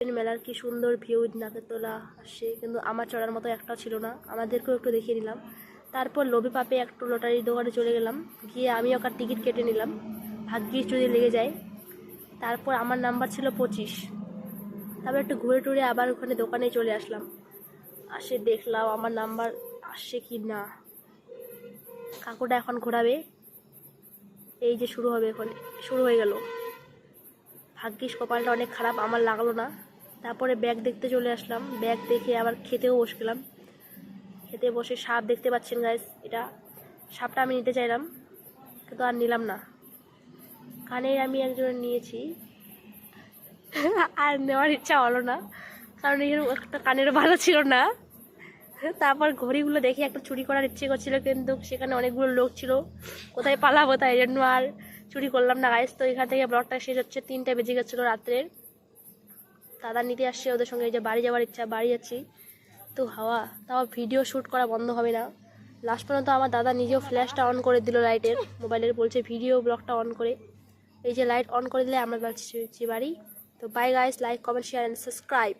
Open মেলার কি সুন্দর ভিউ, নাকের তোলা আসে, কিন্তু আমার চড়ার মতো একটাও ছিল না। আমাদেরকেও একটু দেখিয়ে নিলাম। তারপর লোভে পাপে একটু লটারির দোকানে চলে গেলাম, গিয়ে আমিও একটা টিকিট কেটে নিলাম, ভাগ্যিস যদি লেগে যায়। তারপর আমার নাম্বার ছিল 25। তারপর একটু ঘুরে টুরে আবার ওখানে দোকানে চলে আসলাম। আসে দেখলাম আমার নাম্বার আসছে কি না। কাকুটা এখন ঘোরাবে, এই যে শুরু হবে, এখন শুরু হয়ে গেল। ভাগ্যিস কপালটা অনেক খারাপ, আমার লাগলো না। তারপরে ব্যাগ দেখতে চলে আসলাম, ব্যাগ দেখে আবার খেতেও বসে গেলাম। খেতে বসে সাপ দেখতে পাচ্ছেন গাইস, এটা সাপটা আমি নিতে চাইলাম কিন্তু আর নিলাম না। কানের আমি একজনের নিয়েছি, আর নেওয়ার ইচ্ছা হলো না, কারণ এরকম একটা কানের ভালো ছিল না। তারপর ঘড়িগুলো দেখে একটা চুরি করার ইচ্ছে করছিল, কিন্তু সেখানে অনেকগুলো লোক ছিল, কোথায় পালাবো, তাই জন্য আর চুরি করলাম না গাইস। তো এখান থেকে ব্লগটা শেষ হচ্ছে, 3টা বেজে গেছিলো রাত্রের। দাদা নিতে আসছে, ওদের সঙ্গে এই যে বাড়ি যাওয়ার ইচ্ছা, বাড়ি যাচ্ছি। তো হাওয়া, তাও ভিডিও শ্যুট করা বন্ধ হবে না। লাস্ট পর্যন্ত আমার দাদা নিজেও ফ্ল্যাশটা অন করে দিল লাইটের, মোবাইলের, বলছে ভিডিও ব্লগটা অন করে। এই যে লাইট অন করে দিলে আমরা যাচ্ছি বাড়ি। তো bye guys, like comment share and subscribe.